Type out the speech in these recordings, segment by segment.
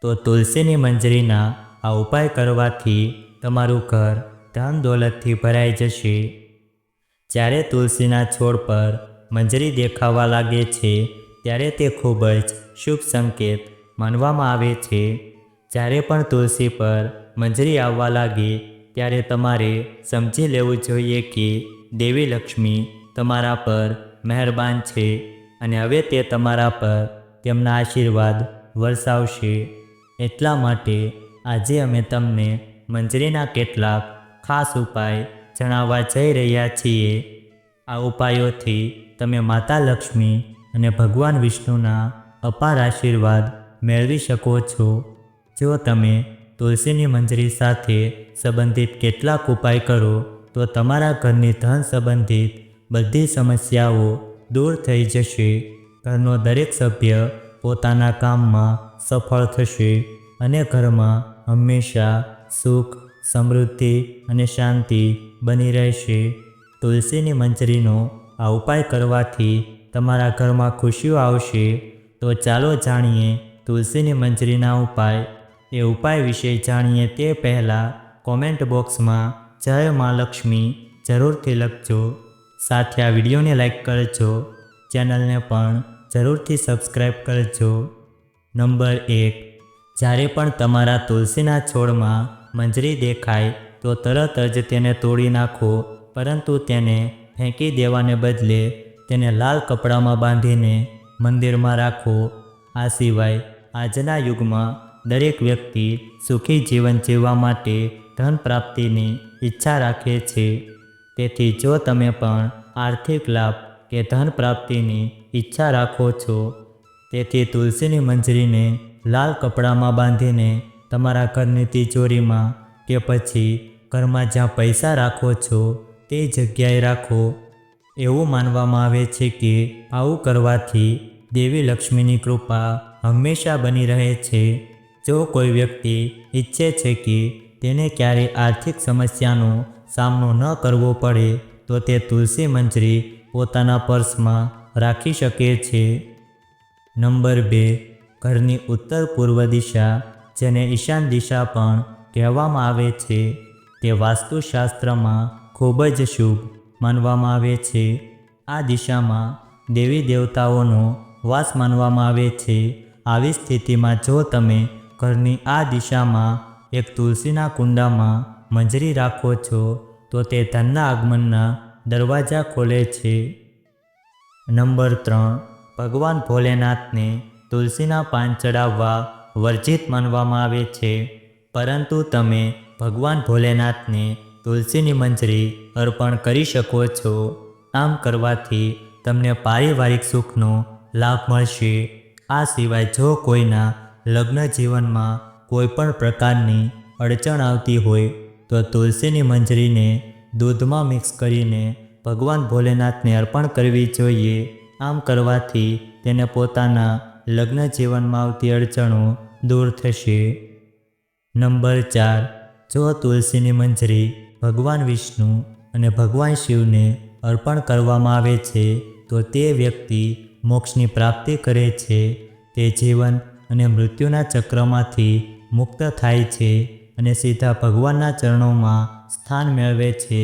તો તુલસીની મંજરીના આ ઉપાય કરવાથી તમારું ઘર ધન દોલતથી ભરાઈ જશે। જ્યારે તુલસીના છોડ પર મંજરી દેખાવા લાગે છે ત્યારે તે ખૂબ જ શુભ સંકેત માનવામાં આવે છે। જ્યારે પણ તુલસી પર મંજરી આવવા લાગે ત્યારે તમારે સમજી લેવું જોઈએ કે દેવી લક્ષ્મી તમારા પર મહેરબાન છે અને હવે તે તમારા પર તેમના આશીર્વાદ વરસાવશે। એટલા માટે આજે અમે તમને મંજરીના કેટલાક ખાસ ઉપાય જણાવવા જઈ રહ્યા છીએ। આ ઉપાયોથી તમે માતા લક્ષ્મી અને ભગવાન વિષ્ણુના અપાર આશીર્વાદ મેળવી શકો છો। જો તમે તુલસીની મંજરી સાથે સંબંધિત કેટલાક ઉપાય કરો તો તમારા ઘરની ધન સંબંધિત બધી સમસ્યાઓ દૂર થઈ જશે। ઘરનો દરેક સભ્ય પોતાના કામમાં સફળ થશે અને ઘરમાં હંમેશા સુખ, સમૃદ્ધિ અને શાંતિ બની રહેશે। તુલસીની મંજરીનો આ ઉપાય કરવાથી તમારા ઘરમાં ખુશીઓ આવશે। તો ચાલો જાણીએ તુલસીની મંજરીના ઉપાય। એ ઉપાય વિશે જાણીએ તે પહેલાં કોમેન્ટ બોક્સમાં જય મા લક્ષ્મી જરૂરથી લખજો। સાથે આ વિડીયોને લાઈક કરજો, ચેનલને પણ જરૂરથી સબસ્ક્રાઈબ કરજો। નંબર 1, જ્યારે પણ તમારા તુલસીના છોડમાં મંજરી દેખાય તો તરત જ તેને તોડી નાખો, પરંતુ તેને ફેંકી દેવાને બદલે તેને લાલ કપડામાં બાંધીને મંદિરમાં રાખો। આ સિવાય આજના યુગમાં દરેક વ્યક્તિ સુખી જીવન જીવવા માટે ધન પ્રાપ્તિની ઈચ્છા રાખે છે। તેથી જો તમે પણ આર્થિક લાભ કે ધન પ્રાપ્તિની ઈચ્છા રાખો છો, તેથી તુલસીની મંજરીને લાલ કપડામાં બાંધીને તમારા ઘરની તિજોરીમાં કે પછી ઘરમાં જ્યાં પૈસા રાખો છો તે જગ્યાએ રાખો। એવું માનવામાં આવે છે કે આવું કરવાથી દેવી લક્ષ્મીની કૃપા હંમેશા બની રહે છે। જો કોઈ વ્યક્તિ ઈચ્છે છે કે તેને ક્યારેય આર્થિક સમસ્યાનો સામનો ન કરવો પડે તો તે તુલસી મંજરી પોતાના પર્સમાં રાખી શકે છે। નંબર 2, ઘરની ઉત્તર પૂર્વ દિશા, જેને ઈશાન દિશા પણ કહેવામાં આવે છે, તે વાસ્તુશાસ્ત્રમાં ખૂબ જ શુભ માનવામાં આવે છે। આ દિશામાં દેવી દેવતાઓનો વાસ માનવામાં આવે છે। આવી સ્થિતિમાં જો તમે ઘરની આ દિશામાં એક તુલસીના કુંડામાં મંજરી રાખો છો તો તે ધનના આગમનના દરવાજા ખોલે છે। નંબર 3, ભગવાન ભોલેનાથને તુલસીના પાન ચડાવવા વર્જિત માનવામાં આવે છે, પરંતુ તમે ભગવાન ભોલેનાથને તુલસીની મંજરી અર્પણ કરી શકો છો। આમ કરવાથી તમને પારિવારિક સુખનો લાભ મળશે। આ સિવાય જો કોઈના લગ્ન જીવનમાં કોઈ પણ પ્રકારની અડચણ આવતી હોય તો તુલસીની મંજરીને દૂધમાં મિક્સ કરીને ભગવાન ભોલેનાથને અર્પણ કરવી જોઈએ। આમ કરવાથી તેને પોતાના લગ્ન જીવનમાં આવતી અડચણો દૂર થશે। નંબર 4, જો તુલસીની મંજરી ભગવાન વિષ્ણુ અને ભગવાન શિવને અર્પણ કરવામાં આવે છે તો તે વ્યક્તિ મોક્ષની પ્રાપ્તિ કરે છે। તે જીવન અને મૃત્યુના ચક્રમાંથી મુક્ત થાય છે અને સીધા ભગવાનના ચરણોમાં સ્થાન મેળવે છે।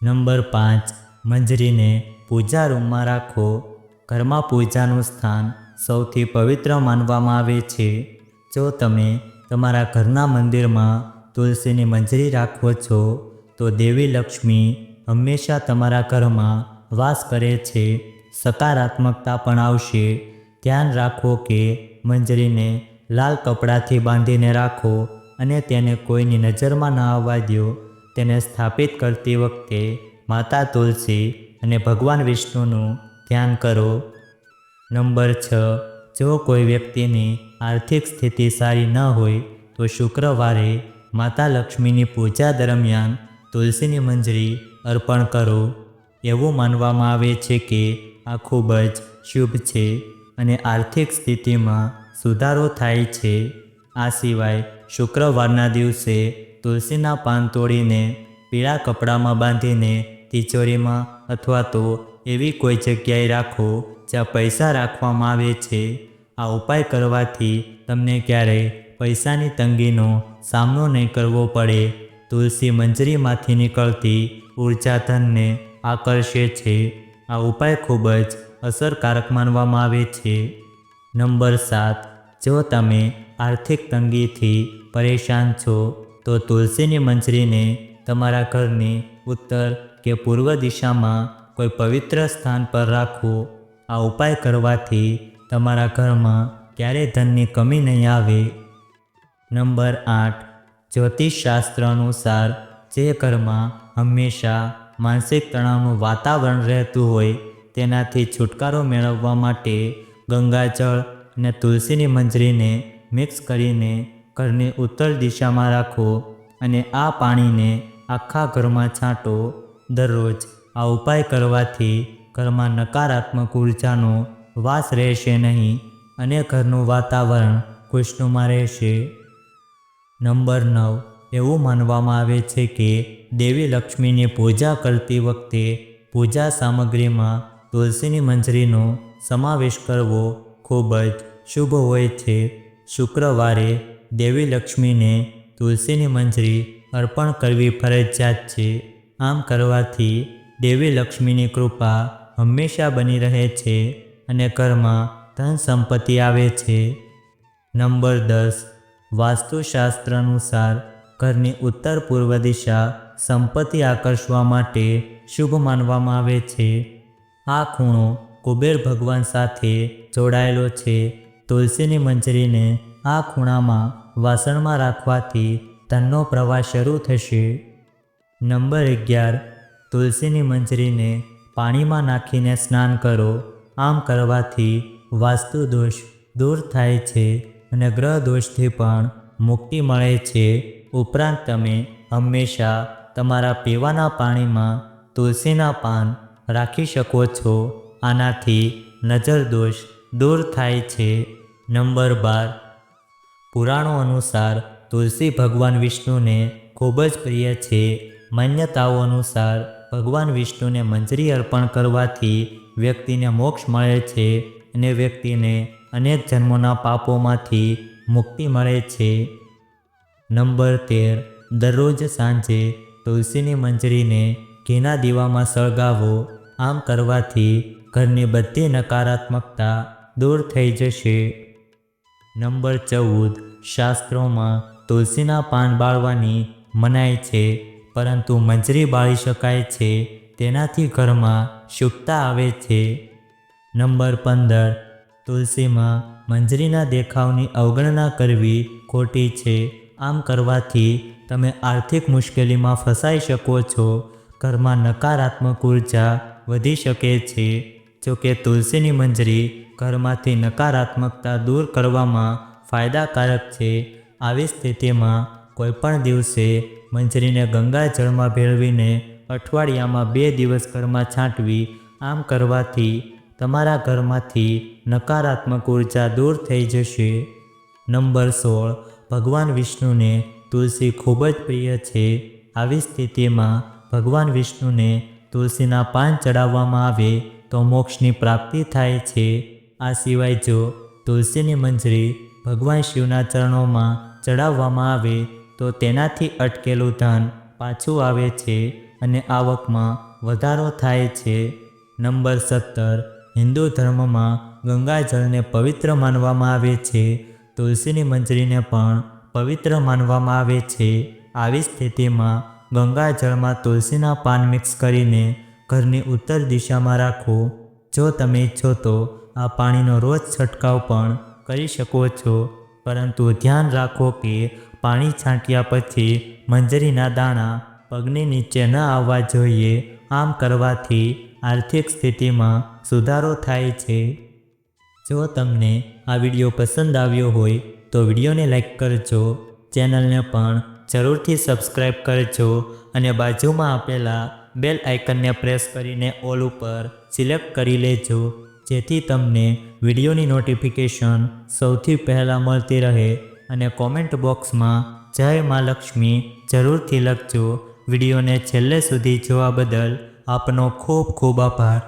નંબર 5, મંજરીને પૂજા રૂમમાં રાખો। ઘરમાં પૂજાનું સ્થાન સૌથી પવિત્ર માનવામાં આવે છે। જો તમે તમારા ઘરના મંદિરમાં તુલસીની મંજરી રાખો છો તો દેવી લક્ષ્મી હંમેશા તમારા ઘરમાં વાસ કરે છે। સકારાત્મકતા પણ આવશે। ધ્યાન રાખો કે મંજરીને લાલ કપડાથી બાંધીને રાખો અને તેને કોઈની નજરમાં ન આવવા દો। તેને સ્થાપિત કરતી વખતે માતા તુલસી અને ભગવાન વિષ્ણુનું ધ્યાન કરો। નંબર 6, જો કોઈ વ્યક્તિની આર્થિક સ્થિતિ સારી ન હોય તો શુક્રવારે માતા લક્ષ્મીની પૂજા દરમિયાન તુલસીની મંજરી અર્પણ કરો। એવું માનવામાં આવે છે કે આ ખૂબ જ શુભ છે અને આર્થિક સ્થિતિમાં સુધારો થાય છે। આ સિવાય શુક્રવારના દિવસે તુલસીના પાન તોડીને પીળા કપડામાં બાંધીને તિજોરીમાં અથવા તો એવી કોઈ જગ્યાએ રાખો જ્યાં પૈસા રાખવામાં આવે છે। આ ઉપાય કરવાથી તમને ક્યારેય પૈસાની તંગીનો સામનો નહીં કરવો પડે. તુલસી મંજરીમાંથી નીકળતી ઉર્જા ધનને આકર્ષે છે. આ ઉપાય ખૂબ જ અસરકારક માનવામાં આવે છે. નંબર 7, જો તમે આર્થિક તંગીથી પરેશાન છો તો તુલસીની મંજરીને તમારા ઘરની ઉત્તર કે પૂર્વ દિશામાં કોઈ પવિત્ર સ્થાન પર રાખો. આ ઉપાય કરવાથી તમારા ઘરમાં ક્યારેય ધનની કમી નહીં આવે. નંબર 8, જ્યોતિષશાસ્ત્ર અનુસાર જે ઘરમાં હંમેશા માનસિક તણાવનું વાતાવરણ રહેતું હોય તેનાથી છુટકારો મેળવવા માટે ગંગાજળ અને તુલસીની મંજરીને મિક્સ કરીને ઘરની ઉત્તર દિશામાં રાખો અને આ પાણીને આખા ઘરમાં છાંટો. દરરોજ આ ઉપાય કરવાથી ઘરમાં નકારાત્મક ઉર્જાનો વાસ રહેશે નહીં અને ઘરનું વાતાવરણ ખુશનુમા રહેશે. નંબર 9, એવું માનવામાં આવે છે કે દેવી લક્ષ્મીની પૂજા કરતી વખતે પૂજા સામગ્રીમાં તુલસીની મંજરીનો સમાવેશ કરવો ખૂબ જ શુભ હોય છે. શુક્રવારે દેવી લક્ષ્મીને તુલસીની મંજરી અર્પણ કરવી ફરજિયાત છે. આમ કરવાથી દેવી લક્ષ્મીની કૃપા હંમેશા બની રહે છે અને ઘરમાં ધન સંપત્તિ આવે છે. નંબર 10, વાસ્તુશાસ્ત્ર અનુસાર ઘરની ઉત્તર પૂર્વ દિશા સંપત્તિ આકર્ષવા માટે શુભ માનવામાં આવે છે. આ ખૂણો કુબેર ભગવાન સાથે જોડાયેલો છે. તુલસીની મંજરીને આ ખૂણામાં વાસણમાં રાખવાથી ધનનો પ્રવાહ શરૂ થશે. નંબર 11, તુલસીની મંજરીને પાણીમાં નાખીને સ્નાન કરો. આમ કરવાથી વાસ્તુ દોષ દૂર થાય છે અને ગ્રહ દોષથી પણ મુક્તિ મળે છે. ઉપરાંત તમે હંમેશા તમારા પીવાના પાણીમાં તુલસીના પાન રાખી શકો છો. આનાથી નજર દોષ દૂર થાય છે. નંબર 12, પુરાણો અનુસાર તુલસી ભગવાન વિષ્ણુને ખૂબ જ પ્રિય છે. માન્યતાઓ અનુસાર ભગવાન વિષ્ણુને મંજરી અર્પણ કરવાથી વ્યક્તિને મોક્ષ મળે છે અને વ્યક્તિને અનેક જન્મોના પાપોમાંથી મુક્તિ મળે છે. નંબર 13, દરરોજ સાંજે તુલસીની મંજરીને ઘીના દીવામાં સળગાવો. આમ કરવાથી ઘરની બધી નકારાત્મકતા દૂર થઈ જશે. નંબર 14, શાસ્ત્રોમાં તુલસીના પાન બાળવાની મનાઈ છે, પરંતુ મંજરી બાળી શકાય છે. તેનાથી ઘરમાં શુભતા આવે છે. નંબર 15, તુલસીમાં મંજરીના દેખાવની અવગણના કરવી ખોટી છે. આમ કરવાથી તમે આર્થિક મુશ્કેલીમાં ફસાઈ શકો છો. ઘરમાં નકારાત્મક ઉર્જા વધી શકે છે. જોકે તુલસીની મંજરી ઘરમાંથી નકારાત્મકતા દૂર કરવામાં ફાયદાકારક છે. આવી સ્થિતિમાં કોઈપણ દિવસે મંજરીને ગંગાજળમાં ભેળવીને અઠવાડિયામાં 2 દિવસ ઘરમાં છાંટવી. આમ કરવાથી તમારા ઘરમાંથી નકારાત્મક ઉર્જા દૂર થઈ જશે. નંબર 16, ભગવાન વિષ્ણુને તુલસી ખૂબ જ પ્રિય છે. આવી સ્થિતિમાં ભગવાન વિષ્ણુને તુલસીના પાન ચડાવવામાં આવે તો મોક્ષની પ્રાપ્તિ થાય છે. આ સિવાય જો તુલસીની મંજરી ભગવાન શિવના ચરણોમાં ચડાવવામાં આવે તો તેનાથી અટકેલું ધન પાછું આવે છે અને આવકમાં વધારો થાય છે. નંબર 17, હિન્દુ ધર્મમાં ગંગાજળને પવિત્ર માનવામાં આવે છે. તુલસીની મંજરીને પણ પવિત્ર માનવામાં આવે છે. આવી સ્થિતિમાં ગંગાજળમાં તુલસીના પાન મિક્સ કરીને ઘરની ઉત્તર દિશામાં રાખો. જો તમે ઈચ્છો તો આ પાણીનો રોજ છંટકાવ પણ કરી શકો છો, પરંતુ ધ્યાન રાખો કે પાણી છાંટ્યા પછી મંજરીના દાણા પગની નીચે ન આવવા જોઈએ. આમ કરવાથી આર્થિક સ્થિતિમાં સુધારો થાય છે. જો તમને આ વિડીયો પસંદ આવ્યો હોય તો વિડીયોને લાઈક કરજો, ચેનલને પણ જરૂરથી સબસ્ક્રાઈબ કરજો અને બાજુમાં આપેલા બેલ આઇકનને પ્રેસ કરીને ઓલ ઉપર સિલેક્ટ કરી લેજો, જેથી તમને વિડીયોની નોટિફિકેશન સૌથી પહેલાં મળતી રહે. અને કોમેન્ટ બોક્સમાં જય મા લક્ષ્મી જરૂરથી લખજો. વિડીયોને છેલ્લે સુધી જોવા બદલ આપનો ખૂબ ખૂબ આભાર.